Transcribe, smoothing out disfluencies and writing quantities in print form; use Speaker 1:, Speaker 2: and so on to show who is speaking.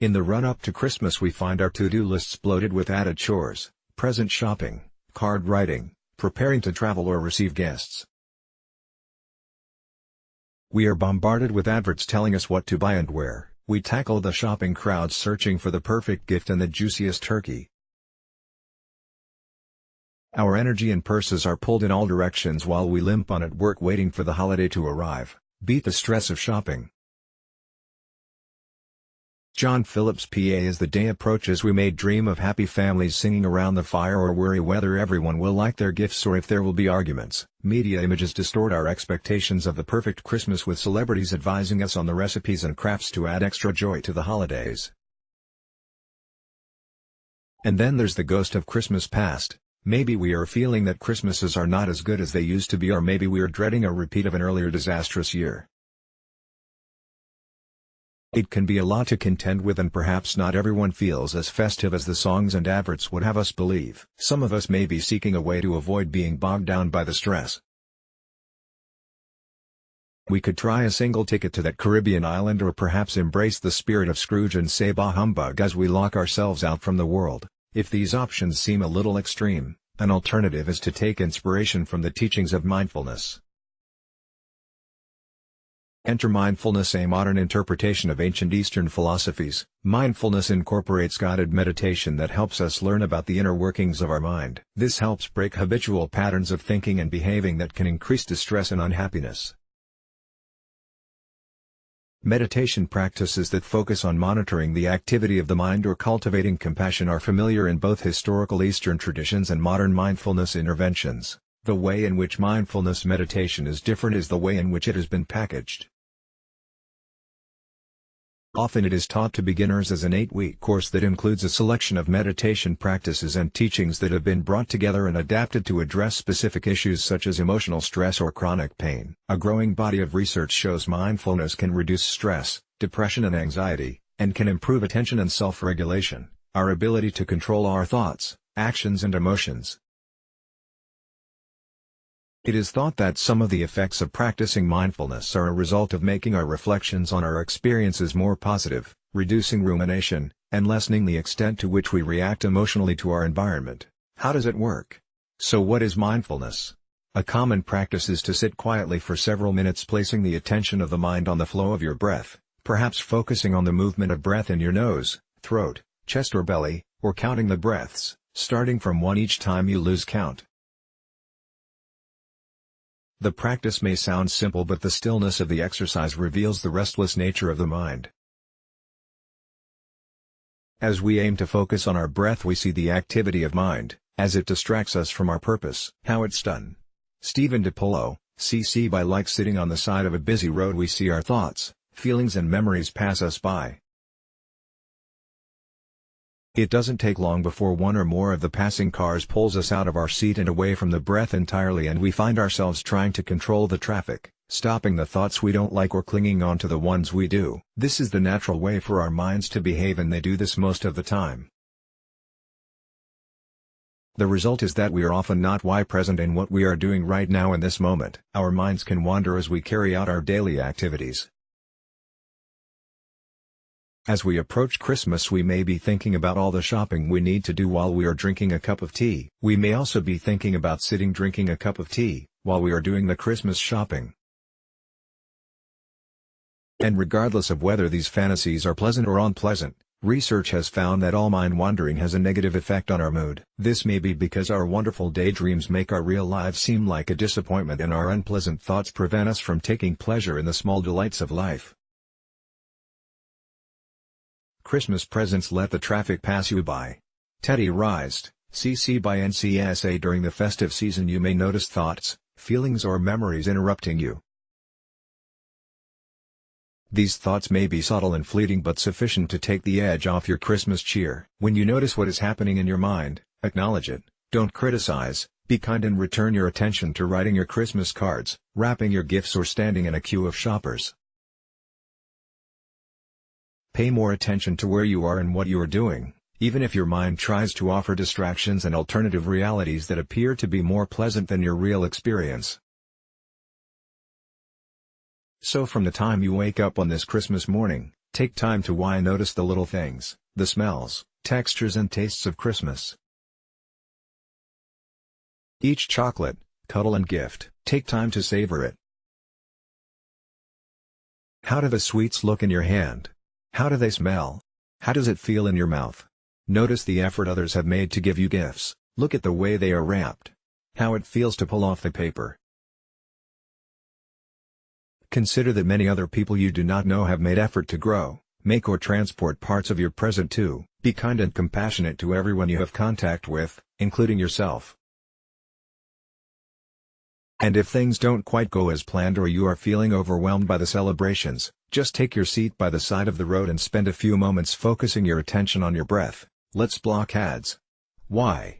Speaker 1: In the run-up to Christmas we find our to-do lists bloated with added chores, present shopping, card writing, preparing to travel or receive guests. We are bombarded with adverts telling us what to buy and where. We tackle the shopping crowds searching for the perfect gift and the juiciest turkey. Our energy and purses are pulled in all directions while we limp on at work waiting for the holiday to arrive. Beat the stress of shopping. John Phillips PA. As the day approaches we may dream of happy families singing around the fire or worry whether everyone will like their gifts or if there will be arguments. Media images distort our expectations of the perfect Christmas with celebrities advising us on the recipes and crafts to add extra joy to the holidays. And then there's the ghost of Christmas past. Maybe we are feeling that Christmases are not as good as they used to be, or maybe we are dreading a repeat of an earlier disastrous year. It can be a lot to contend with, and perhaps not everyone feels as festive as the songs and adverts would have us believe. Some of us may be seeking a way to avoid being bogged down by the stress. We could try a single ticket to that Caribbean island, or perhaps embrace the spirit of Scrooge and say bah humbug as we lock ourselves out from the world. If these options seem a little extreme, an alternative is to take inspiration from the teachings of mindfulness. Enter mindfulness, a modern interpretation of ancient Eastern philosophies. Mindfulness incorporates guided meditation that helps us learn about the inner workings of our mind. This helps break habitual patterns of thinking and behaving that can increase distress and unhappiness. Meditation practices that focus on monitoring the activity of the mind or cultivating compassion are familiar in both historical Eastern traditions and modern mindfulness interventions. The way in which mindfulness meditation is different is the way in which it has been packaged. Often it is taught to beginners as an 8-week course that includes a selection of meditation practices and teachings that have been brought together and adapted to address specific issues such as emotional stress or chronic pain. A growing body of research shows mindfulness can reduce stress, depression and anxiety, and can improve attention and self-regulation, our ability to control our thoughts, actions and emotions. It is thought that some of the effects of practicing mindfulness are a result of making our reflections on our experiences more positive, reducing rumination, and lessening the extent to which we react emotionally to our environment. How does it work? So what is mindfulness? A common practice is to sit quietly for several minutes, placing the attention of the mind on the flow of your breath, perhaps focusing on the movement of breath in your nose, throat, chest or belly, or counting the breaths, starting from 1 each time you lose count. The practice may sound simple, but the stillness of the exercise reveals the restless nature of the mind. As we aim to focus on our breath, we see the activity of mind, as it distracts us from our purpose. How it's done. Stephen DiPolo, CC. By like sitting on the side of a busy road, we see our thoughts, feelings and memories pass us by. It doesn't take long before one or more of the passing cars pulls us out of our seat and away from the breath entirely, and we find ourselves trying to control the traffic, stopping the thoughts we don't like or clinging on to the ones we do. This is the natural way for our minds to behave, and they do this most of the time. The result is that we are often not present in what we are doing right now in this moment. Our minds can wander as we carry out our daily activities. As we approach Christmas, we may be thinking about all the shopping we need to do while we are drinking a cup of tea. We may also be thinking about sitting drinking a cup of tea, while we are doing the Christmas shopping. And regardless of whether these fantasies are pleasant or unpleasant, research has found that all mind wandering has a negative effect on our mood. This may be because our wonderful daydreams make our real lives seem like a disappointment, and our unpleasant thoughts prevent us from taking pleasure in the small delights of life. Christmas presents. Let the traffic pass you by. Teddy Reist, CC. By NCSA. During the festive season you may notice thoughts, feelings or memories interrupting you. These thoughts may be subtle and fleeting, but sufficient to take the edge off your Christmas cheer. When you notice what is happening in your mind, acknowledge it, don't criticize, be kind, and return your attention to writing your Christmas cards, wrapping your gifts, or standing in a queue of shoppers. Pay more attention to where you are and what you are doing, even if your mind tries to offer distractions and alternative realities that appear to be more pleasant than your real experience. So from the time you wake up on this Christmas morning, Take time to notice the little things, the smells, textures and tastes of Christmas. Each chocolate, cuddle and gift, take time to savor it. How do the sweets look in your hand? How do they smell? How does it feel in your mouth? Notice the effort others have made to give you gifts. Look at the way they are wrapped. How it feels to pull off the paper. Consider that many other people you do not know have made effort to grow, make or transport parts of your present too. Be kind and compassionate to everyone you have contact with, including yourself. And if things don't quite go as planned or you are feeling overwhelmed by the celebrations, just take your seat by the side of the road and spend a few moments focusing your attention on your breath. Let's block ads. Why?